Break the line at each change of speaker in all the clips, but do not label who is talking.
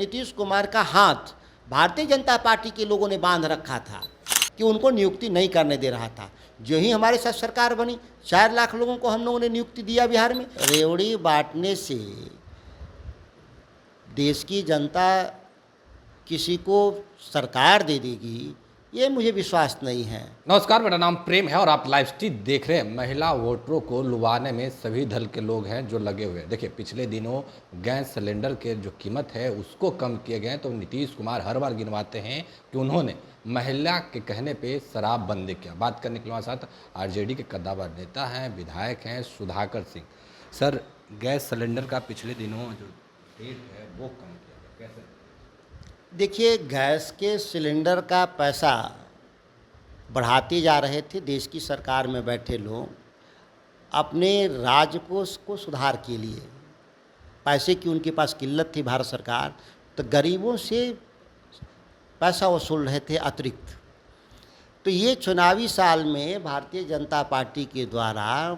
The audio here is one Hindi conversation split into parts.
नीतीश कुमार का हाथ भारतीय जनता पार्टी के लोगों ने बांध रखा था कि उनको नियुक्ति नहीं करने दे रहा था। जो ही हमारे साथ सरकार बनी 4 लाख लोगों को हम लोगों ने नियुक्ति दिया बिहार में। रेवड़ी बांटने से देश की जनता किसी को सरकार दे देगी, ये मुझे विश्वास नहीं है।
नमस्कार, मेरा नाम प्रेम है और आप लाइव स्ट्रीम देख रहे हैं। महिला वोटरों को लुभाने में सभी दल के लोग हैं जो लगे हुए हैं। देखिए, पिछले दिनों गैस सिलेंडर के जो कीमत है उसको कम किए गए, तो नीतीश कुमार हर बार गिनवाते हैं कि उन्होंने महिला के कहने पे शराब बंद किया। बात करने के लिए हमारे साथ आरजेडी के कद्दावर नेता हैं, विधायक हैं Sudhakar Singh. Sir, gas cylinder का पिछले दिनों जो रेट है वो कम किया गया, कैसे?
देखिए, गैस के सिलेंडर का पैसा बढ़ाते जा रहे थे देश की सरकार में बैठे लोग अपने राजकोष को सुधार के लिए। पैसे की उनके पास किल्लत थी भारत सरकार, तो गरीबों से पैसा वसूल रहे थे अतिरिक्त। तो ये चुनावी साल में भारतीय जनता पार्टी के द्वारा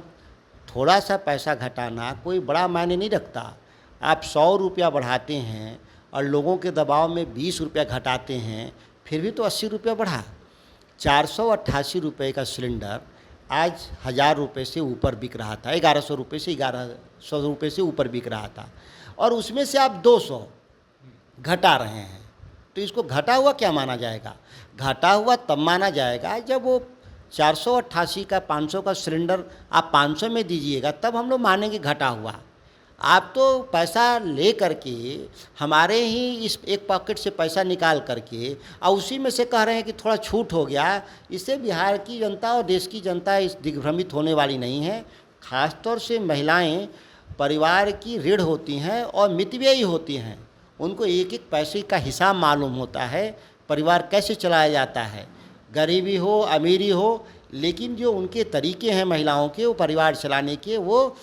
थोड़ा सा पैसा घटाना कोई बड़ा मायने नहीं रखता। आप 100 रुपया बढ़ाते हैं और लोगों के दबाव में 20 रुपया घटाते हैं, फिर भी तो 80 रुपया बढ़ा। 488 रुपये का सिलेंडर आज 1000 रुपये से ऊपर बिक रहा था, 1100 रुपये से 1100 रुपये से ऊपर बिक रहा था, और उसमें से आप 200 घटा रहे हैं। तो इसको घटा हुआ क्या माना जाएगा? घटा हुआ तब माना जाएगा जब वो 488 का 500 का सिलेंडर आप 500 में दीजिएगा, तब हम लोग मानेंगे घटा हुआ। आप तो पैसा ले करके हमारे ही इस एक पॉकेट से पैसा निकाल करके और उसी में से कह रहे हैं कि थोड़ा छूट हो गया। इससे बिहार की जनता और देश की जनता इस दिग्भ्रमित होने वाली नहीं है। ख़ासतौर से महिलाएं परिवार की रीढ़ होती हैं और मितव्ययी होती हैं। उनको एक एक पैसे का हिसाब मालूम होता है, परिवार कैसे चलाया जाता है, गरीबी हो अमीरी हो, लेकिन जो उनके तरीके हैं महिलाओं के वो परिवार चलाने के, वो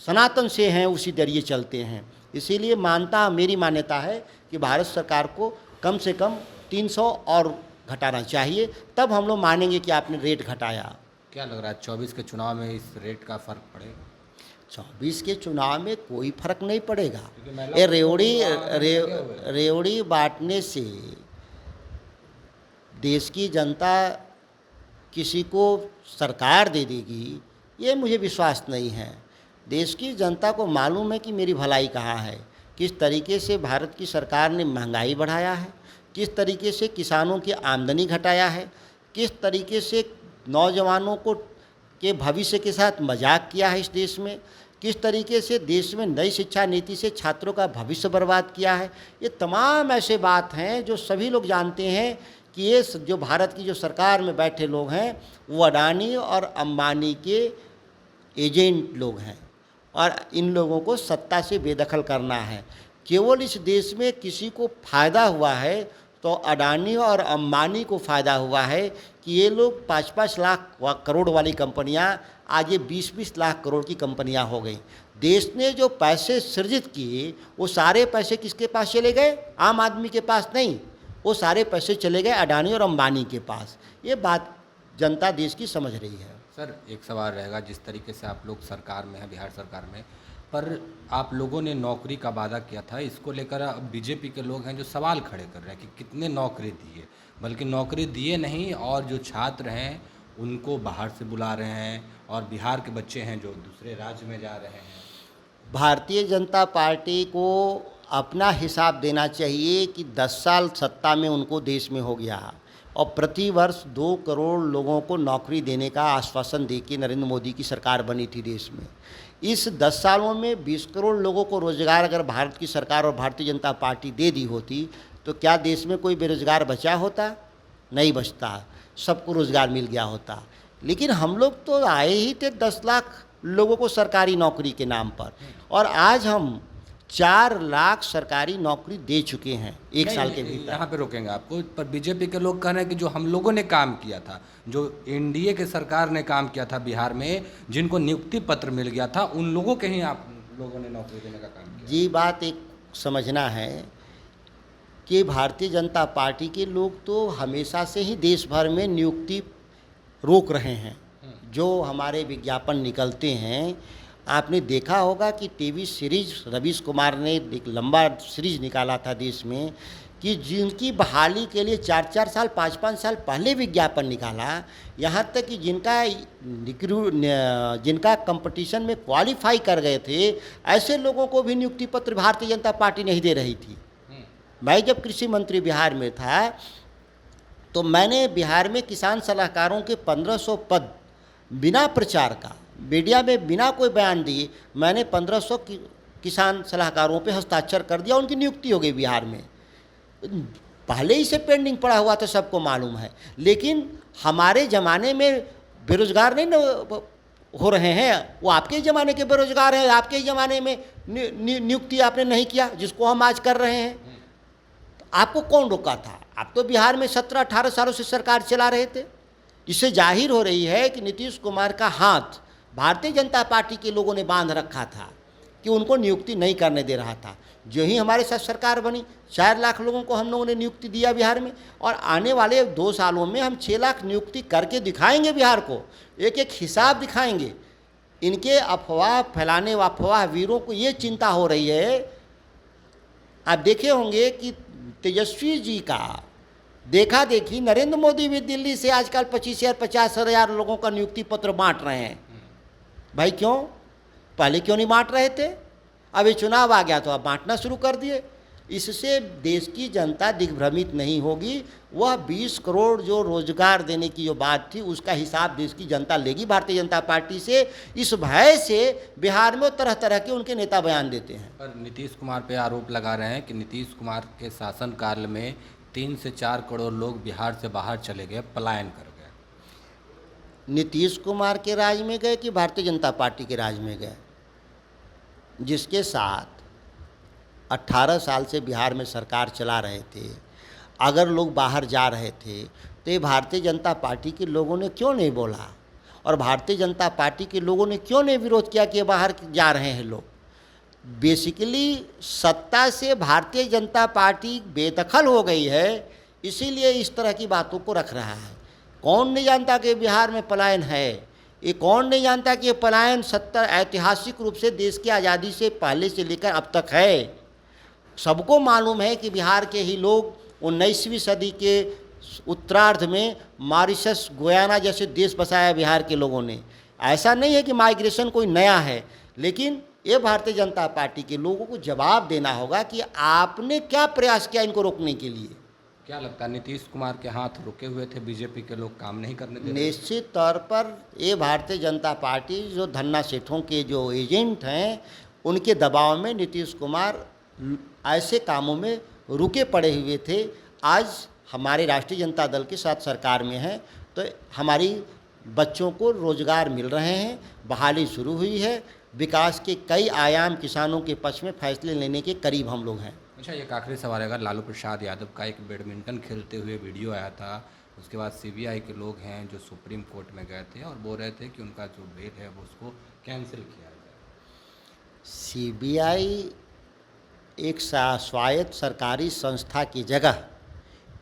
सनातन से हैं, उसी जरिए चलते हैं। इसीलिए मेरी मान्यता है कि भारत सरकार को कम से कम 300 और घटाना चाहिए, तब हम लोग मानेंगे कि आपने रेट घटाया।
क्या लग रहा है 24 के चुनाव में इस रेट का फर्क पड़ेगा?
24 के चुनाव में कोई फर्क नहीं पड़ेगा। ये रेवड़ी बांटने से देश की जनता किसी को सरकार दे देगी, ये मुझे विश्वास नहीं है। देश की जनता को मालूम है कि मेरी भलाई कहाँ है, किस तरीके से भारत की सरकार ने महंगाई बढ़ाया है, किस तरीके से किसानों की आमदनी घटाया है, किस तरीके से नौजवानों को के भविष्य के साथ मजाक किया है इस देश में, किस तरीके से देश में नई शिक्षा नीति से छात्रों का भविष्य बर्बाद किया है। ये तमाम ऐसे बात हैं जो सभी लोग जानते हैं कि ये जो भारत की जो सरकार में बैठे लोग हैं वो अडानी और अंबानी के एजेंट लोग हैं, और इन लोगों को सत्ता से बेदखल करना है। केवल इस देश में किसी को फ़ायदा हुआ है तो अडानी और अंबानी को फ़ायदा हुआ है कि ये लोग 5-5 लाख करोड़ वाली कंपनियां आज ये 20-20 लाख करोड़ की कंपनियां हो गई। देश ने जो पैसे सृजित किए वो सारे पैसे किसके पास चले गए? आम आदमी के पास नहीं, वो सारे पैसे चले गए अडानी और अंबानी के पास। ये बात जनता देश की समझ रही है।
सर, एक सवाल रहेगा, जिस तरीके से आप लोग सरकार में हैं, बिहार सरकार में, पर आप लोगों ने नौकरी का वादा किया था, इसको लेकर अब बीजेपी के लोग हैं जो सवाल खड़े कर रहे हैं कि कितने नौकरी दिए, बल्कि नौकरी दिए नहीं और जो छात्र हैं उनको बाहर से बुला रहे हैं, और बिहार के बच्चे हैं जो दूसरे राज्य में जा रहे हैं।
भारतीय जनता पार्टी को अपना हिसाब देना चाहिए कि 10 साल सत्ता में उनको देश में हो गया और प्रति वर्ष 2 करोड़ लोगों को नौकरी देने का आश्वासन देके नरेंद्र मोदी की सरकार बनी थी देश में। इस 10 सालों में 20 करोड़ लोगों को रोज़गार अगर भारत की सरकार और भारतीय जनता पार्टी दे दी होती तो क्या देश में कोई बेरोजगार बचा होता? नहीं बचता, सबको रोज़गार मिल गया होता। लेकिन हम लोग तो आए ही थे 10 लाख लोगों को सरकारी नौकरी के नाम पर, और आज हम 4 लाख सरकारी नौकरी दे चुके हैं एक साल के भीतर।
यहाँ पे रोकेंगे आपको, पर बीजेपी के लोग कह रहे हैं कि जो हम लोगों ने काम किया था, जो एनडीए के सरकार ने काम किया था बिहार में, जिनको नियुक्ति पत्र मिल गया था, उन लोगों के ही आप लोगों ने नौकरी देने का काम किया।
ये बात एक समझना है कि भारतीय जनता पार्टी के लोग तो हमेशा से ही देश भर में नियुक्ति रोक रहे हैं। जो हमारे विज्ञापन निकलते हैं आपने देखा होगा कि टीवी सीरीज रवीश कुमार ने एक लंबा सीरीज निकाला था देश में कि जिनकी बहाली के लिए 4-4 साल 5-5 साल पहले विज्ञापन निकाला, यहाँ तक कि जिनका कंपटीशन में क्वालिफाई कर गए थे, ऐसे लोगों को भी नियुक्ति पत्र भारतीय जनता पार्टी नहीं दे रही थी। मैं जब कृषि मंत्री बिहार में था तो मैंने बिहार में किसान सलाहकारों के 1500 पद बिना प्रचार का, मीडिया में बिना कोई बयान दिए, मैंने 1500 किसान सलाहकारों पे हस्ताक्षर कर दिया, उनकी नियुक्ति हो गई बिहार में। पहले ही से पेंडिंग पड़ा हुआ तो सबको मालूम है, लेकिन हमारे ज़माने में बेरोजगार नहीं न हो रहे हैं, वो आपके ही ज़माने के बेरोजगार हैं, आपके ही ज़माने में नियुक्ति आपने नहीं किया जिसको हम आज कर रहे हैं। तो आपको कौन रोका था? आप तो बिहार में 17-18 सालों से सरकार चला रहे थे। इससे जाहिर हो रही है कि नीतीश कुमार का हाथ भारतीय जनता पार्टी के लोगों ने बांध रखा था कि उनको नियुक्ति नहीं करने दे रहा था। जो ही हमारे साथ सरकार बनी, 4 लाख लोगों को हम लोगों ने नियुक्ति दिया बिहार में, और आने वाले 2 सालों में हम 6 लाख नियुक्ति करके दिखाएंगे बिहार को, एक एक हिसाब दिखाएंगे। इनके अफवाह फैलाने व अफवाह वीरों को ये चिंता हो रही है। आप देखे होंगे कि तेजस्वी जी का देखा देखी नरेंद्र मोदी भी दिल्ली से आजकल 25,000-50,000 लोगों का नियुक्ति पत्र बांट रहे हैं। भाई क्यों? पहले क्यों नहीं बांट रहे थे? अब ये चुनाव आ गया तो अब बांटना शुरू कर दिए। इससे देश की जनता दिग्भ्रमित नहीं होगी। वह 20 करोड़ जो रोजगार देने की जो बात थी उसका हिसाब देश की जनता लेगी भारतीय जनता पार्टी से। इस भय से बिहार में तरह तरह के उनके नेता बयान देते हैं।
पर नीतीश कुमार पे आरोप लगा रहे हैं कि नीतीश कुमार के शासनकाल में 3 से 4 करोड़ लोग बिहार से बाहर चले गए, पलायन कर गए।
नीतीश कुमार के राज में गए कि भारतीय जनता पार्टी के राज में गए? जिसके साथ 18 साल से बिहार में सरकार चला रहे थे, अगर लोग बाहर जा रहे थे तो ये भारतीय जनता पार्टी के लोगों ने क्यों नहीं बोला? और भारतीय जनता पार्टी के लोगों ने क्यों नहीं विरोध किया कि बाहर जा रहे हैं लोग? बेसिकली सत्ता से भारतीय जनता पार्टी बेदखल हो गई है, इसीलिए इस तरह की बातों को रख रहा है। कौन नहीं जानता कि बिहार में पलायन है? ये कौन नहीं जानता कि ये पलायन 70 ऐतिहासिक रूप से देश की आज़ादी से पहले से लेकर अब तक है। सबको मालूम है कि बिहार के ही लोग 19वीं सदी के उत्तरार्ध में मॉरिशस, गुयाना जैसे देश बसाया बिहार के लोगों ने। ऐसा नहीं है कि माइग्रेशन कोई नया है, लेकिन ये भारतीय जनता पार्टी के लोगों को जवाब देना होगा कि आपने क्या प्रयास किया इनको रोकने के लिए।
क्या लगता है नीतीश कुमार के हाथ रुके हुए थे, बीजेपी के लोग काम नहीं करने दे रहे?
निश्चित तौर पर ये भारतीय जनता पार्टी जो धन्ना सेठों के जो एजेंट हैं उनके दबाव में नीतीश कुमार ऐसे कामों में रुके पड़े हुए थे। आज हमारे राष्ट्रीय जनता दल के साथ सरकार में है तो हमारी बच्चों को रोजगार मिल रहे हैं, बहाली शुरू हुई है, विकास के कई आयाम किसानों के पक्ष में फैसले लेने के करीब हम लोग हैं।
अच्छा, एक आखिरी सवाल है, अगर लालू प्रसाद यादव का एक बैडमिंटन खेलते हुए वीडियो आया था, उसके बाद सीबीआई के लोग हैं जो सुप्रीम कोर्ट में गए थे और बोल रहे थे कि उनका जो बेल है वो उसको कैंसिल किया जाए।
सीबीआई एक स्वायत्त सरकारी संस्था की जगह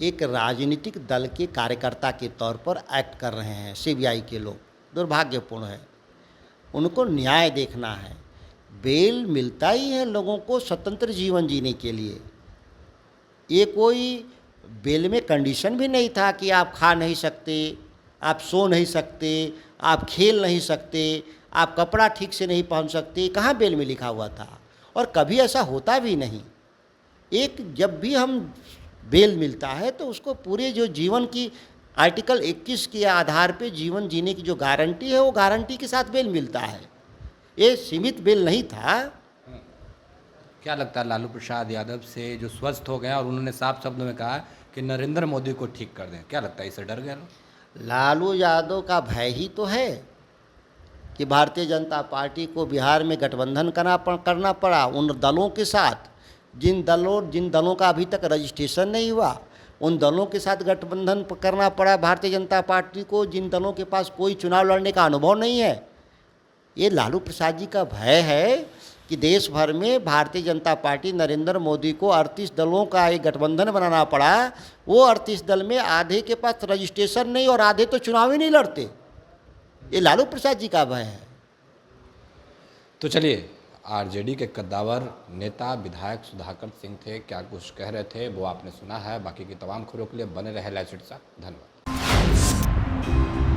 एक राजनीतिक दल के कार्यकर्ता के तौर पर एक्ट कर रहे हैं सीबीआई के लोग। दुर्भाग्यपूर्ण है, उनको न्याय देखना है। बेल मिलता ही है लोगों को स्वतंत्र जीवन जीने के लिए। ये कोई बेल में कंडीशन भी नहीं था कि आप खा नहीं सकते, आप सो नहीं सकते, आप खेल नहीं सकते, आप कपड़ा ठीक से नहीं पहन सकते। कहाँ बेल में लिखा हुआ था? और कभी ऐसा होता भी नहीं। एक जब भी हम बेल मिलता है तो उसको पूरे जो जीवन की आर्टिकल 21 के आधार पे जीवन जीने की जो गारंटी है वो गारंटी के साथ बेल मिलता है। ये सीमित बेल नहीं था।
क्या लगता है लालू प्रसाद यादव से जो स्वस्थ हो गए और उन्होंने साफ शब्दों में कहा कि नरेंद्र मोदी को ठीक कर दें, क्या लगता है इससे डर गए लोग?
लालू यादव का भय ही तो है कि भारतीय जनता पार्टी को बिहार में गठबंधन करना पड़ा उन दलों के साथ जिन दलों का अभी तक रजिस्ट्रेशन नहीं हुआ, उन दलों के साथ गठबंधन करना पड़ा भारतीय जनता पार्टी को जिन दलों के पास कोई चुनाव लड़ने का अनुभव नहीं है। ये लालू प्रसाद जी का भय है कि देश भर में भारतीय जनता पार्टी नरेंद्र मोदी को 38 दलों का एक गठबंधन बनाना पड़ा। वो 38 दल में आधे के पास रजिस्ट्रेशन नहीं और आधे तो चुनाव ही नहीं लड़ते। ये लालू प्रसाद जी का भय है।
तो चलिए, आरजेडी के कद्दावर नेता विधायक सुधाकर सिंह थे, क्या कुछ कह रहे थे वो आपने सुना है। बाकी की तमाम खबरों के लिए बने रहे लाइव स्ट्रीट के साथ। धन्यवाद।